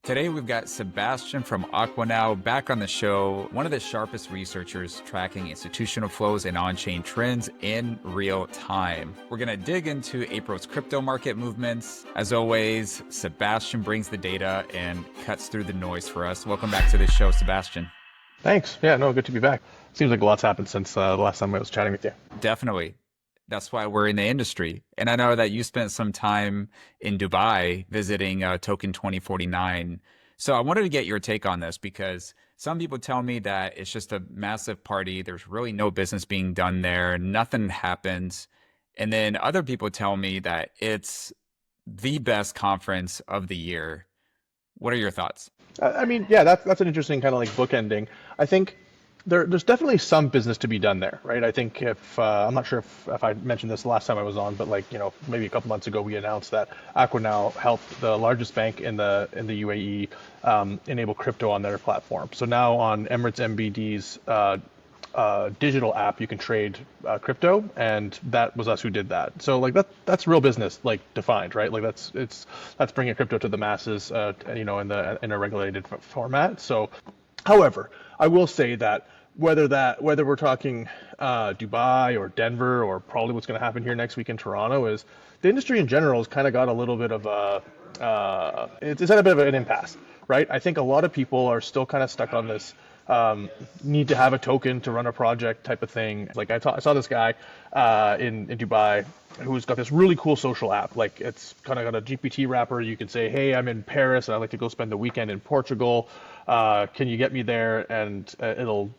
Today we've got Sebastien from AquaNow back on the show, one of the sharpest researchers tracking institutional flows and on-chain trends in real time. We're going to dig into April's crypto market movements. As always, Sebastien brings the data and cuts through the noise for us. Welcome back to the show, Sebastien. Thanks. Yeah, no, good to be back. Seems like a lot's happened since the last time I was chatting with you. Definitely. That's why we're in the industry. And I know that you spent some time in Dubai visiting Token2049. So I wanted to get your take on this because some people tell me that it's just a massive party. There's really no business being done there. Nothing happens. And then other people tell me that it's the best conference of the year. What are your thoughts? I mean, yeah, that's an interesting kind of like bookending. I think there's definitely some business to be done there, right? I think if I'm not sure if I mentioned this the last time I was on, but like maybe a couple months ago we announced that AquaNow helped the largest bank in the UAE enable crypto on their platform. So now on Emirates MBD's digital app, you can trade crypto, and that was us who did that. So like that's real business, like defined, right? Like that's bringing crypto to the masses, in a regulated format. So, however, I will say that whether we're talking Dubai or Denver or probably what's going to happen here next week in Toronto is the industry in general has kind of got a little bit of a it's at a bit of an impasse, right? I think a lot of people are still kind of stuck on this need to have a token to run a project type of thing. Like I saw this guy in Dubai who's got this really cool social app. Like it's kind of got a GPT wrapper. You can say, hey, I'm in Paris and I'd like to go spend the weekend in Portugal. Can you get me there? And it'll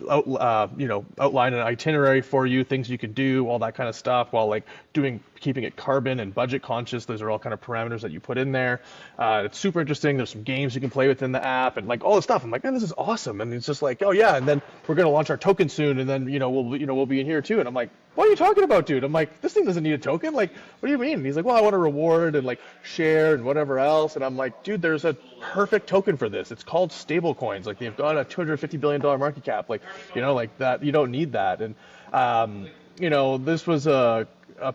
outline an itinerary for you, things you can do, all that kind of stuff, while like keeping it carbon and budget conscious. Those are all kind of parameters that you put in there. It's super interesting. There's some games you can play within the app and like all this stuff. I'm like, man, this is awesome. And it's just like, oh yeah, and then we're gonna launch our token soon, and then we'll be in here too. And I'm like, what are you talking about, dude? I'm like, this thing doesn't need a token. Like, what do you mean? And he's like, well, I want to reward and like share and whatever else. And I'm like, dude, there's a perfect token for this. It's called Stablecoins. Like they've got a $250 billion market cap. Like, like that, you don't need that. And, this was a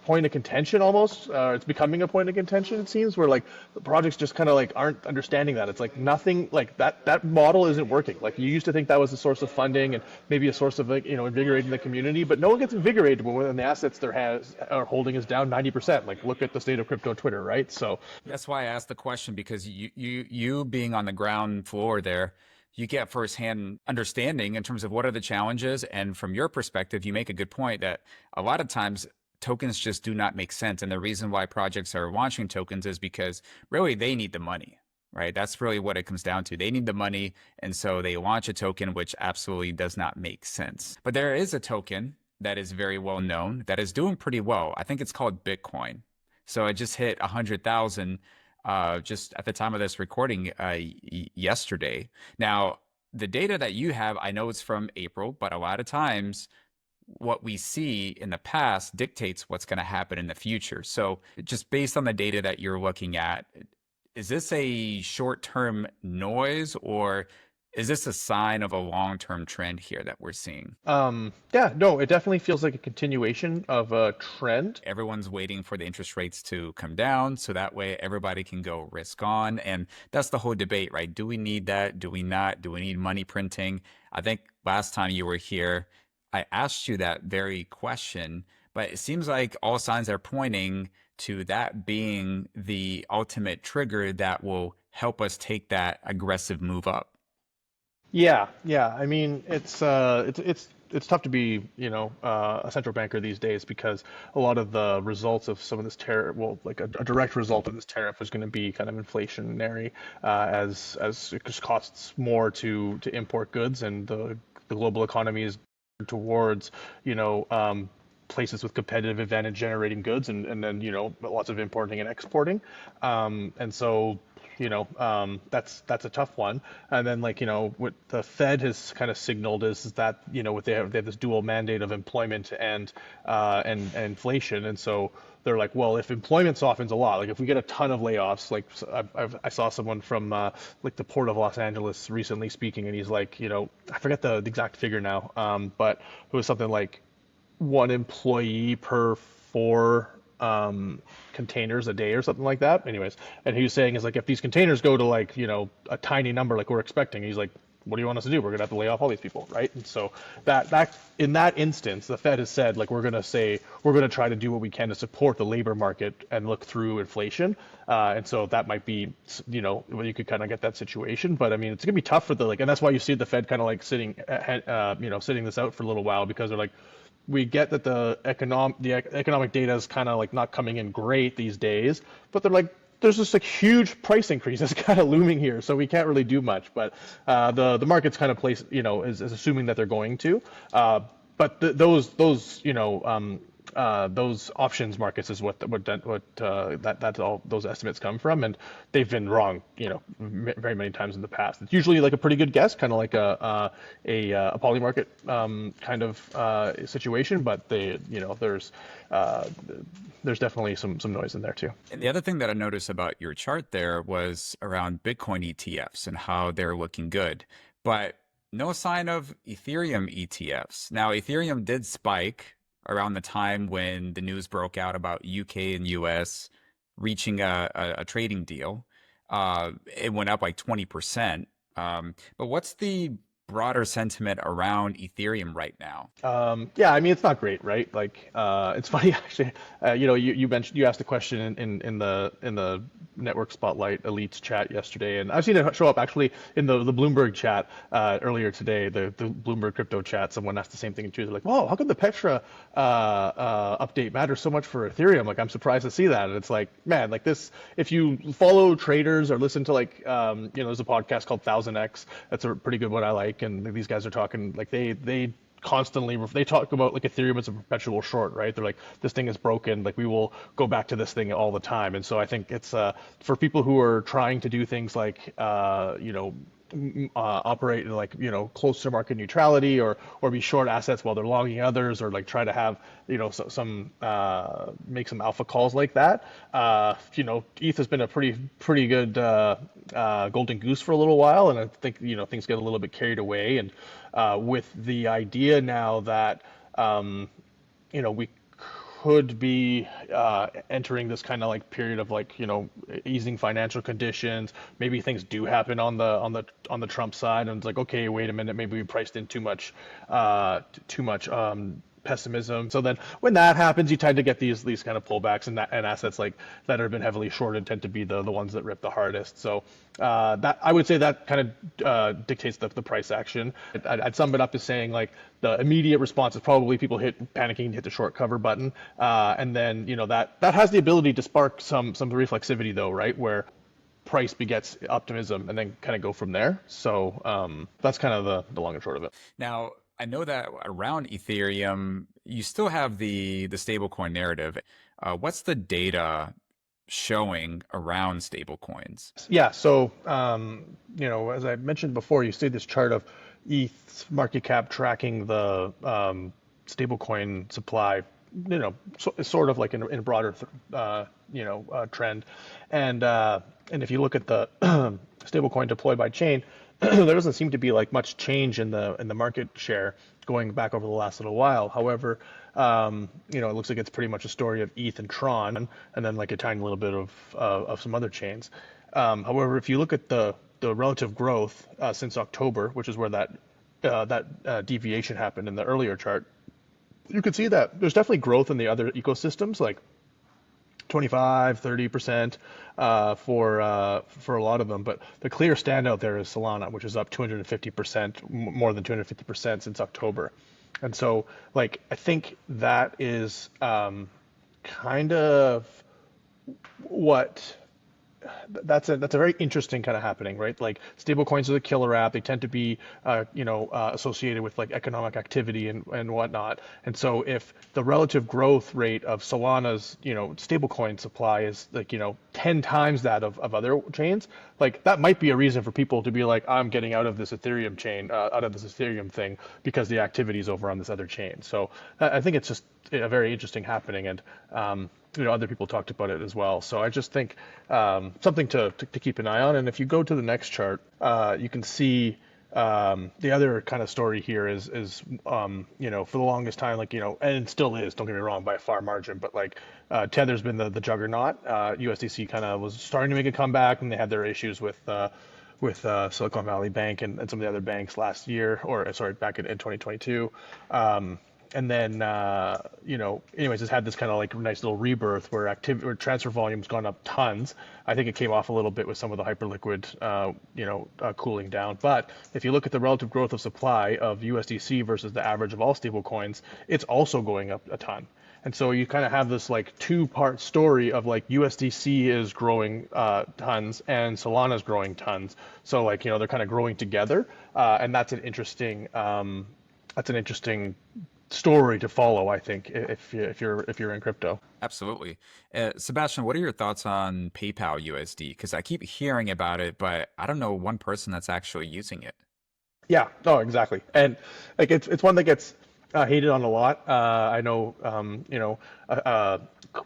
point of contention almost. It's becoming a point of contention, it seems, where like the projects just kind of like aren't understanding that. It's like nothing like that model isn't working. Like you used to think that was a source of funding and maybe a source of like, invigorating the community, but no one gets invigorated when the assets are holding is down 90%. Like look at the state of crypto Twitter, right? So That's why I asked the question because you being on the ground floor there, you get firsthand understanding in terms of what are the challenges. And from your perspective, you make a good point that a lot of times tokens just do not make sense. And the reason why projects are launching tokens is because really they need the money, right? That's really what it comes down to. They need the money. And so they launch a token, which absolutely does not make sense. But there is a token that is very well known that is doing pretty well. I think it's called Bitcoin. So it just hit 100,000 just at the time of this recording yesterday. Now, the data that you have, I know it's from April, but a lot of times what we see in the past dictates what's going to happen in the future. So just based on the data that you're looking at, is this a short-term noise or is this a sign of a long-term trend here that we're seeing? yeah, no, it definitely feels like a continuation of a trend. Everyone's waiting for the interest rates to come down so that way everybody can go risk on. And that's the whole debate, right? Do we need that? Do we not? Do we need money printing? I think last time you were here, I asked you that very question, but it seems like all signs are pointing to that being the ultimate trigger that will help us take that aggressive move up. Yeah, yeah. I mean, it's tough to be, a central banker these days because a lot of the results of some of this tariff, well, like a direct result of this tariff is going to be kind of inflationary, as it just costs more to import goods, and the global economy is towards, places with competitive advantage generating goods, and then lots of importing and exporting, and so that's a tough one. And then like what the Fed has kind of signaled is that what they have this dual mandate of employment and inflation, and so they're like, well, if employment softens a lot, like if we get a ton of layoffs, like I saw someone from like the Port of Los Angeles recently speaking, and he's like, I forget the exact figure now, but it was something like one employee per four containers a day or something like that. Anyways, and he was saying is like if these containers go to like a tiny number like we're expecting, he's like, what do you want us to do? We're gonna have to lay off all these people, right? And so that in that instance, the Fed has said like we're gonna try to do what we can to support the labor market and look through inflation. And so that might be you could kind of get that situation, but I mean it's gonna be tough for and that's why you see the Fed kind of like sitting this out for a little while because they're like, we get that the economic data is kind of like not coming in great these days, but they're like, there's just a huge price increase that's kind of looming here, so we can't really do much. But the market's kind of is assuming that they're going to. But those options markets is what that's all those estimates come from, and they've been wrong, very many times in the past. It's usually like a pretty good guess, kind of like a poly market kind of situation, but there's definitely some noise in there too. And the other thing that I noticed about your chart there was around Bitcoin ETFs and how they're looking good, but no sign of Ethereum ETFs. Now, Ethereum did spike around the time when the news broke out about UK and US reaching a trading deal. It went up like 20%. But what's the broader sentiment around Ethereum right now? Yeah, I mean it's not great, right? Like it's funny actually. You asked a question in the Network Spotlight Elites chat yesterday, and I've seen it show up actually in the Bloomberg chat earlier today. The Bloomberg crypto chat. Someone asked the same thing too. They're like, "Whoa, how come the Petra update matters so much for Ethereum?" Like I'm surprised to see that. And it's like, man, like this. If you follow traders or listen to there's a podcast called 1000X. That's a pretty good one I like. And these guys are talking like they constantly talk about like Ethereum as a perpetual short, right? They're like, this thing is broken, like we will go back to this thing all the time. And so I think it's for people who are trying to do things like operate in close to market neutrality or be short assets while they're longing others, or like try to have some make some alpha calls like that. ETH has been a pretty good golden goose for a little while, and I think things get a little bit carried away, and with the idea now that we could be entering this kind of like period of easing financial conditions. Maybe things do happen on the Trump side, and it's like, okay, wait a minute, maybe we priced in too much pessimism. So then when that happens, you tend to get these kind of pullbacks, and assets like that have been heavily shorted tend to be the ones that rip the hardest. So that I would say that kind of dictates the price action. I'd sum it up as saying like the immediate response is probably people panicking to hit the short cover button, and then that has the ability to spark some reflexivity though, right, where price begets optimism and then kind of go from there. So that's kind of the long and short of it. Now, I know that around Ethereum, you still have the stablecoin narrative. What's the data showing around stablecoins? Yeah, so as I mentioned before, you see this chart of ETH's market cap tracking the stablecoin supply, sort of like in a broader trend, and if you look at the stablecoin deployed by chain, there doesn't seem to be like much change in the market share going back over the last little while. However, it looks like it's pretty much a story of ETH and Tron, and then like a tiny little bit of some other chains. However, if you look at the relative growth since October, which is where that deviation happened in the earlier chart, you can see that there's definitely growth in the other ecosystems, like 25-30% for a lot of them, but the clear standout there is Solana, which is up 250%, more than 250% since October. And so like I think that is kind of what that's a very interesting kind of happening, right? Like stablecoins are the killer app. They tend to be, associated with like economic activity and whatnot. And so if the relative growth rate of Solana's, stablecoin supply is like, 10 times that of other chains, like that might be a reason for people to be like, I'm getting out of this Ethereum chain, out of this Ethereum thing because the activity is over on this other chain. So I think it's just a very interesting happening, and other people talked about it as well. So I just think something to keep an eye on. And if you go to the next chart, you can see The other kind of story here is for the longest time, and it still is, don't get me wrong, by a far margin, but Tether's been the juggernaut. USDC kind of was starting to make a comeback, and they had their issues with Silicon Valley Bank and some of the otre banks last year, or sorry, back in 2022. And then, anyways, it's had this kind of nice little rebirth where transfer volume's gone up tons. I think it came off a little bit with some of the hyperliquid, cooling down. But if you look at the relative growth of supply of USDC versus the average of all stablecoins, it's also going up a ton. And so you kind of have this two-part story of USDC is growing tons and Solana's growing tons. So they're kind of growing together, and that's an interesting story to follow, I think, if you're in crypto. Absolutely. Sebastien, what are your thoughts on PayPal USD? Because I keep hearing about it, but I don't know one person that's actually using it. Yeah, no, exactly. And it's one that gets hated on a lot. I know,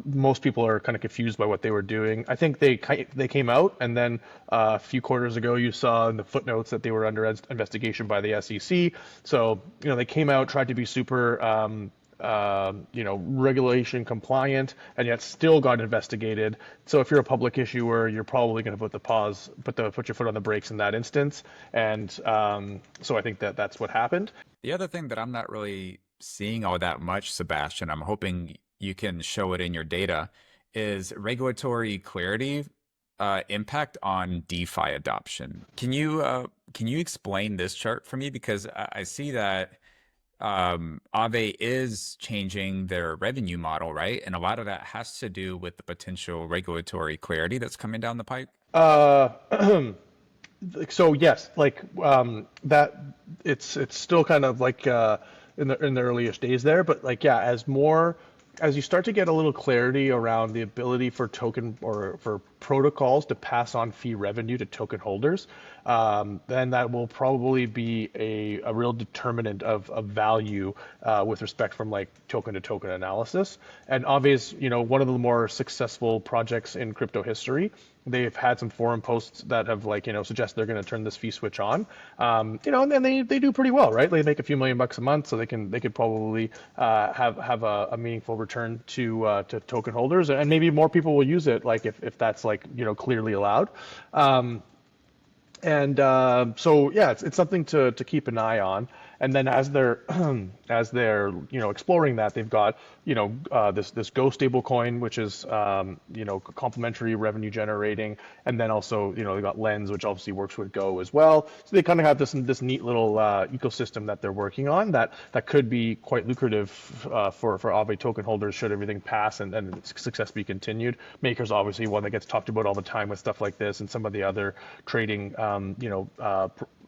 most people are kind of confused by what they were doing. I think they came out, and then a few quarters ago, you saw in the footnotes that they were under investigation by the SEC. So they came out, tried to be super regulation compliant, and yet still got investigated. So if you're a public issuer, you're probably going to put your foot on the brakes in that instance. And so I think that's what happened. The other thing that I'm not really seeing all that much, Sebastien, I'm hoping you can show it in your data, is regulatory clarity impact on DeFi adoption. Can you explain this chart for me? Because I see that Aave is changing their revenue model, right? And a lot of that has to do with the potential regulatory clarity that's coming down the pipe. So yes, that it's still kind of in the earliest days there, but yeah, as you start to get a little clarity around the ability for token or for protocols to pass on fee revenue to token holders, then that will probably be a real determinant of value with respect from token to token analysis. And Aave's, one of the more successful projects in crypto history. They've had some forum posts that have suggest they're going to turn this fee switch on, and then they do pretty well, right? They make a few $1,000,000 a month, so they could probably have a meaningful return to token holders, and maybe more people will use it, if that's clearly allowed. So yeah, it's something to keep an eye on. And then as they're exploring that, they've got this Go stablecoin, which is complementary revenue generating, and then also they've got Lens, which obviously works with Go as well. So they kind of have this neat little ecosystem that they're working on that could be quite lucrative for Aave token holders should everything pass and success be continued. Maker's obviously one that gets talked about all the time with stuff like this, and some of the other trading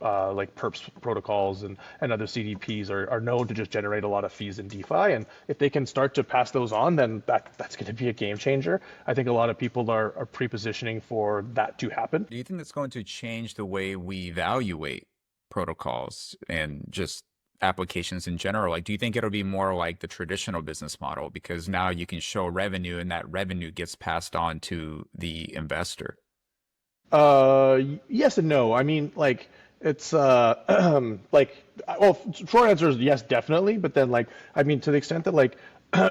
perps protocols and other CDPs are known to just generate a lot of fees in DeFi. And if they can start to pass those on, then that's going to be a game changer. I think a lot of people are pre-positioning for that to happen. Do you think that's going to change the way we evaluate protocols and just applications in general? Do you think it'll be more like the traditional business model, because now you can show revenue and that revenue gets passed on to the investor? Yes and no. I mean, it's well, short answer is yes, definitely. But then to the extent that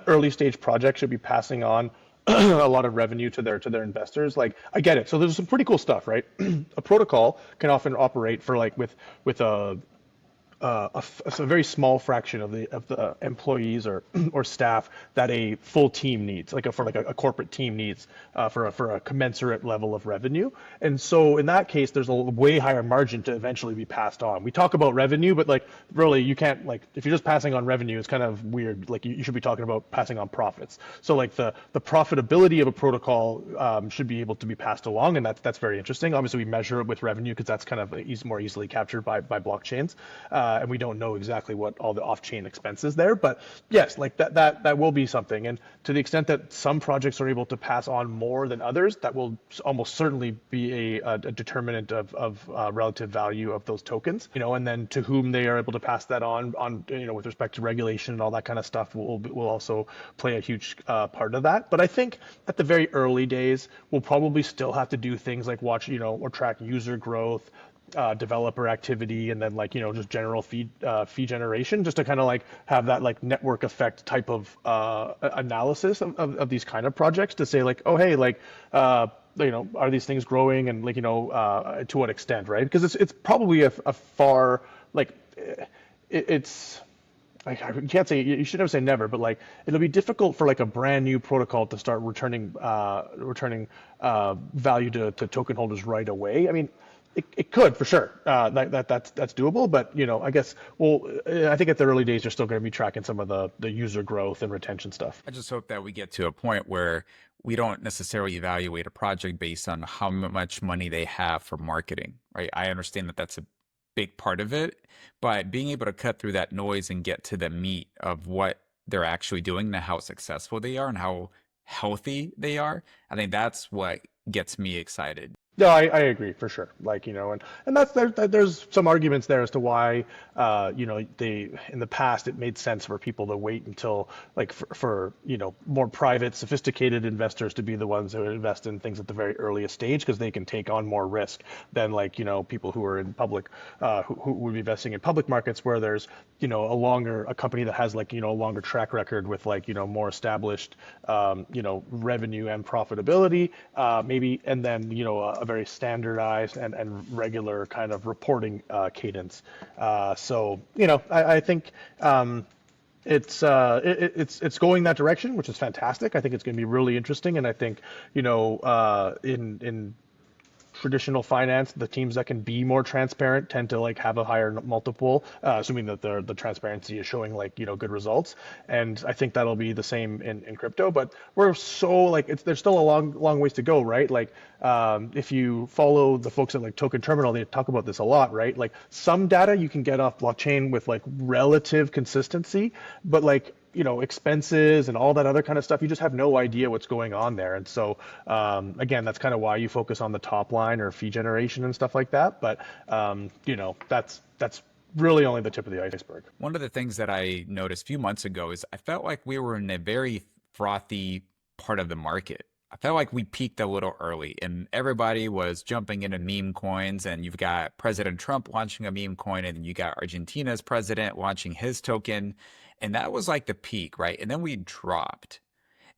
early stage projects should be passing on a lot of revenue to their investors, I get it. So there's some pretty cool stuff, right? A protocol can often operate for with a very small fraction of the employees or staff that a full team needs, for a corporate team needs for a commensurate level of revenue. And so in that case, there's a way higher margin to eventually be passed on. We talk about revenue, but really you can't, if you're just passing on revenue, it's kind of weird. You should be talking about passing on profits. So the profitability of a protocol should be able to be passed along, and that's very interesting. Obviously, we measure it with revenue because that's kind of more easily captured by blockchains. And we don't know exactly what all the off-chain expenses there, but yes, that will be something. And to the extent that some projects are able to pass on more than others, that will almost certainly be a determinant of relative value of those tokens. And then to whom they are able to pass that on with respect to regulation and all that kind of stuff will also play a huge part of that. But I think at the very early days, we'll probably still have to do things like watch or track user growth, developer activity, and then like just general fee generation, just to kind of like have that like network effect type of analysis of these kind of projects to say like, oh hey, like are these things growing, and like to what extent, right? Because it's probably a far like it's like I can't say, you should never say never, but like it'll be difficult for like a brand new protocol to start returning value to token holders right away. I mean, it could for sure. That's doable, but I guess I think at the early days you're still going to be tracking some of the user growth and retention stuff. I just hope that we get to a point where we don't necessarily evaluate a project based on how much money they have for marketing, right? I understand that that's a big part of it, but being able to cut through that noise and get to the meat of what they're actually doing and how successful they are and how healthy they are, I think that's what gets me excited. No, I agree for sure. Like, and there's some arguments there as to why, they in the past it made sense for people to wait until like for more private, sophisticated investors to be the ones who invest in things at the very earliest stage because they can take on more risk than like people who are in public, who would be investing in public markets where there's a company that has like a longer track record with like more established revenue and profitability, maybe, and then a very standardized and regular kind of reporting cadence. So I think it's going that direction, which is fantastic. I think it's going to be really interesting, and I think in traditional finance, the teams that can be more transparent tend to like have a higher multiple, assuming that the transparency is showing like good results. And I think that'll be the same in crypto. But we're so like there's still a long ways to go, right? Like if you follow the folks at like Token Terminal, they talk about this a lot, right? Like some data you can get off blockchain with like relative consistency, but like expenses and all that other kind of stuff, you just have no idea what's going on there. And so, again, that's kind of why you focus on the top line or fee generation and stuff like that. But, that's really only the tip of the iceberg. One of the things that I noticed a few months ago is I felt like we were in a very frothy part of the market. I felt like we peaked a little early and everybody was jumping into meme coins. And you've got President Trump launching a meme coin, and you got Argentina's president launching his token. And that was like the peak, right? And then we dropped.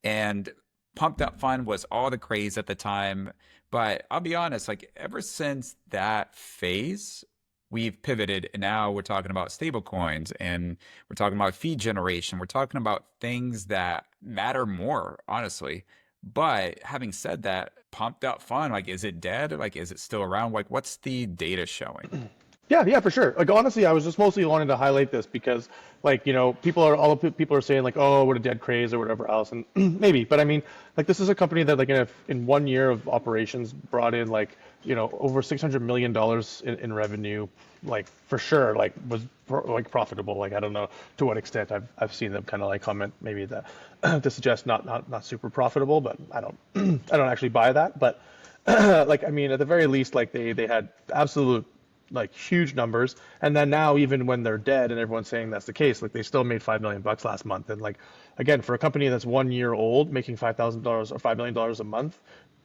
And Pumped Up Fund was all the craze at the time. But I'll be honest, like ever since that phase, we've pivoted and now we're talking about stable coins and we're talking about fee generation. We're talking about things that matter more, honestly. But having said that, Pumped Up Fund, like, is it dead? Like, is it still around? Like, what's the data showing? Yeah, for sure. Like honestly, I was just mostly wanting to highlight this because, like, people are saying like, oh, what a dead craze or whatever else, and maybe, but I mean, like, this is a company that like in 1 year of operations brought in like over $600 million in revenue, like for sure, like was like profitable. Like I don't know to what extent I've seen them kind of like comment maybe that to suggest not super profitable, but I don't I don't actually buy that, but like I mean at the very least like they had absolute like huge numbers, and then now even when they're dead and everyone's saying that's the case, like they still made $5 million last month, and like again for a company that's 1 year old making $5,000 or $5 million a month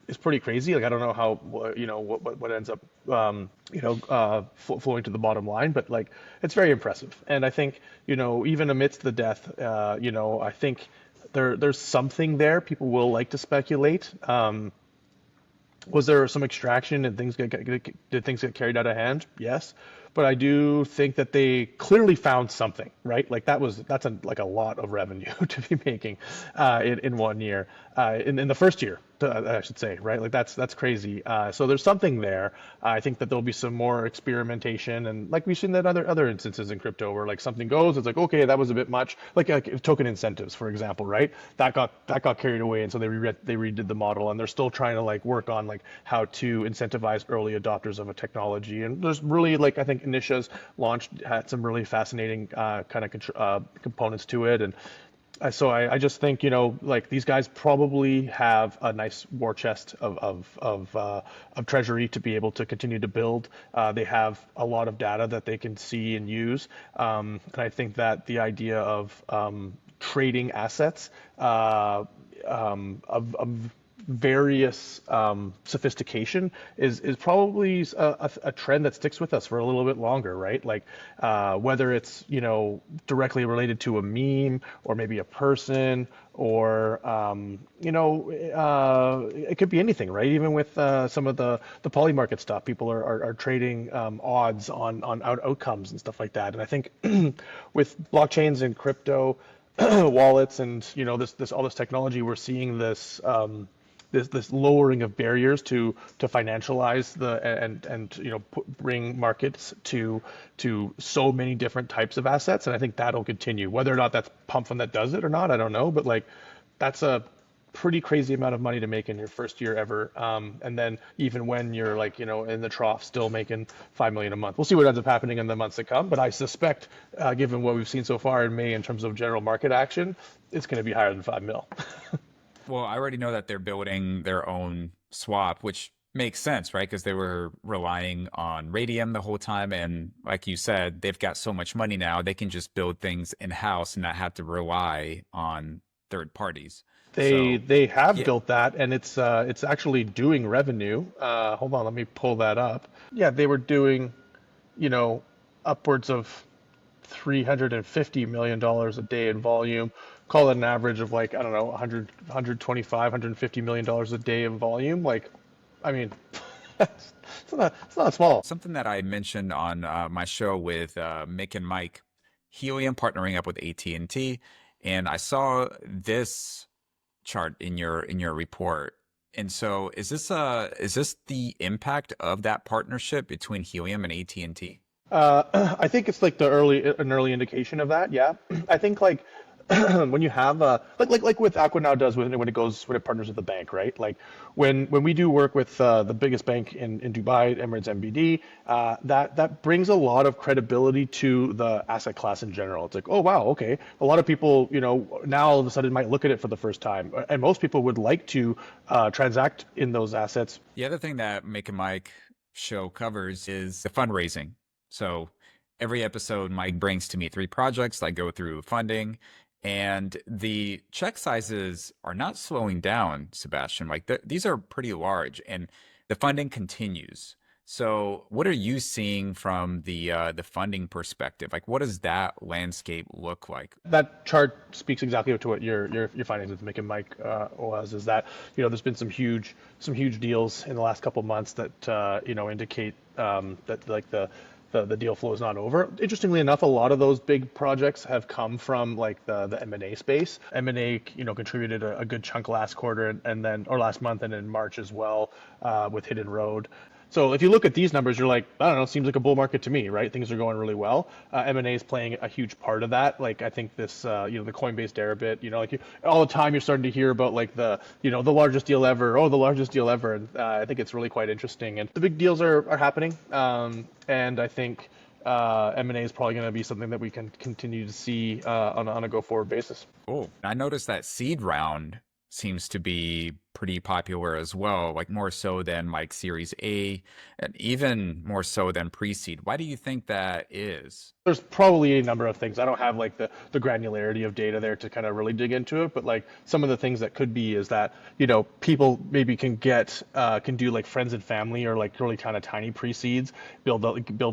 is pretty crazy. Like I don't know how what ends up flowing to the bottom line, but like it's very impressive, and I think even amidst the death, I think there's something there. People will like to speculate. Was there some extraction and did things get carried out of hand? Yes, but I do think that they clearly found something, right? Like that's like a lot of revenue to be making in 1 year, in the first year, I should say, right? Like that's crazy. So there's something there. I think that there'll be some more experimentation, and like we've seen that other instances in crypto where like something goes, it's like okay, that was a bit much. Like token incentives, for example, right? That got carried away, and so they redid the model, and they're still trying to like work on like how to incentivize early adopters of a technology. And there's really like I think Initia's launched had some really fascinating kind of components to it, and so I just think like these guys probably have a nice war chest of treasury to be able to continue to build. They have a lot of data that they can see and use, and I think that the idea of trading assets of various sophistication is probably a trend that sticks with us for a little bit longer, right? Like whether it's directly related to a meme or maybe a person or it could be anything, right? Even with some of the poly market stuff, people are trading odds on outcomes and stuff like that. And I think with blockchains and crypto wallets and this all this technology, we're seeing this lowering of barriers to financialize and bring markets to so many different types of assets, and I think that'll continue. Whether or not that's Pump Fund that does it or not, I don't know, but like that's a pretty crazy amount of money to make in your first year ever, and then even when you're like in the trough, still making 5 million a month. We'll see what ends up happening in the months to come, but I suspect, given what we've seen so far in May in terms of general market action, it's going to be higher than 5 mil. Well, I already know that they're building their own swap, which makes sense, right? Because they were relying on Radium the whole time. And like you said, they've got so much money now, they can just build things in-house and not have to rely on third parties. So, They have yeah, built that, and it's actually doing revenue. Hold on, let me pull that up. Yeah, they were doing, you know, upwards of $350 million a day in volume. Call it an average of like, I don't know, 100, 125, $150 million a day in volume. Like, I mean, it's not small. something that I mentioned on my show with Mick and Mike, Helium partnering up with AT&T, and I saw this chart in your report. And so is this the impact of that partnership between Helium and AT&T? I think it's like an early indication of that. Yeah, I think like when you have like with AquaNow does when it partners with the bank, right? Like when we do work with the biggest bank in Dubai, Emirates MBD, that brings a lot of credibility to the asset class in general. It's like, oh wow, okay, a lot of people now all of a sudden might look at it for the first time, and most people would like to transact in those assets. The other thing that Mick and Mike show covers is the fundraising. So every episode, Mike brings to me three projects that go through funding, and the check sizes are not slowing down, Sebastian. Like these are pretty large, and the funding continues. So what are you seeing from the funding perspective? Like what does that landscape look like? That chart speaks exactly to what your findings with Mick and Mike was. Is that there's been some huge deals in the last couple of months that indicate that like the deal flow is not over. Interestingly enough, a lot of those big projects have come from like the M&A space. M&A, contributed a good chunk last quarter and then or last month and in March as well with Hidden Road. So if you look at these numbers, you're like, I don't know, seems like a bull market to me, right? Things are going really well. M&A is playing a huge part of that. Like I think this, the Coinbase Deribit, all the time you're starting to hear about like the largest deal ever, the largest deal ever. And I think it's really quite interesting. And the big deals are happening. And I think M&A is probably going to be something that we can continue to see on a go forward basis. Cool. I noticed that seed round seems to be pretty popular as well, like more so than like Series A and even more so than pre-seed. Why do you think that is? There's probably a number of things. I don't have like the granularity of data there to kind of really dig into it, but like some of the things that could be is that, people maybe can do like friends and family or like really kind of tiny pre-seeds, build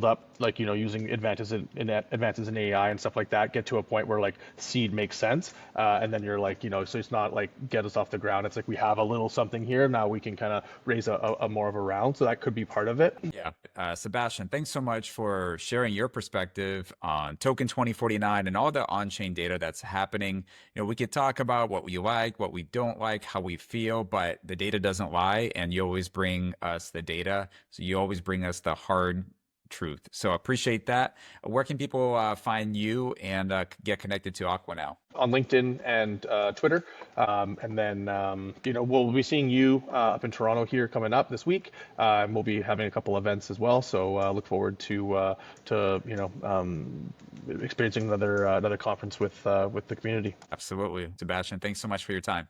up like, using advances in AI and stuff like that, get to a point where like seed makes sense. And then you're like, so it's not like get us off the ground. It's like we have a little something here. Now we can kind of raise a more of a round. So that could be part of it. Yeah. Sebastian, thanks so much for sharing your perspective on Token 2049 and all the on-chain data that's happening. We could talk about what we like, what we don't like, how we feel, but the data doesn't lie, and you always bring us the data. So you always bring us the hard truth. So appreciate that. Where can people find you and get connected to AquaNow? On LinkedIn and Twitter. And then, we'll be seeing you up in Toronto here coming up this week. And we'll be having a couple events as well. So look forward to experiencing another conference with the community. Absolutely. Sebastian, thanks so much for your time.